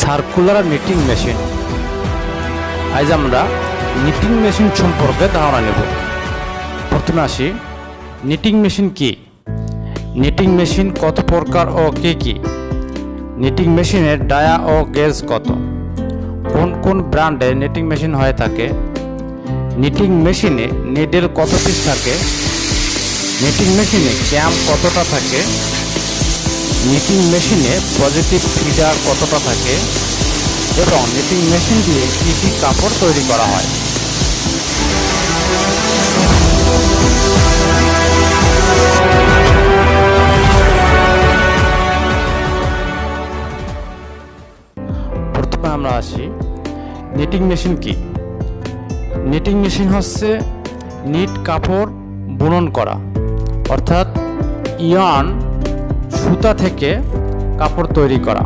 Circular knitting machine. আজ আমরা knitting machine সম্পর্কে ধারণা নেব। প্রথমে আসি, নিটিং মেশিন কি? নিটিং মেশিন কত প্রকার ও কি কি? নিটিং মেশিনের ডায়া ও গেজ কত? কোন কোন ব্র্যান্ডে নিটিং মেশিন হয়ে থাকে? নিটিং মেশিনে নিডেল কত পিস থাকে? নিটিং মেশিনে ক্যাম কতটা থাকে? নিটিং মেশিনে পজিটিভ ফিডার কতটা থাকে এবং নিটিং মেশিন দিয়ে কী কী কাপড় তৈরি করা হয়? প্রথমে আমরা আসি, নিটিং মেশিন কি? নিটিং মেশিন হচ্ছে নিট কাপড় বুনন করা, অর্থাৎ ইয়ার্ন সুতা থেকে কাপড় তৈরি করা।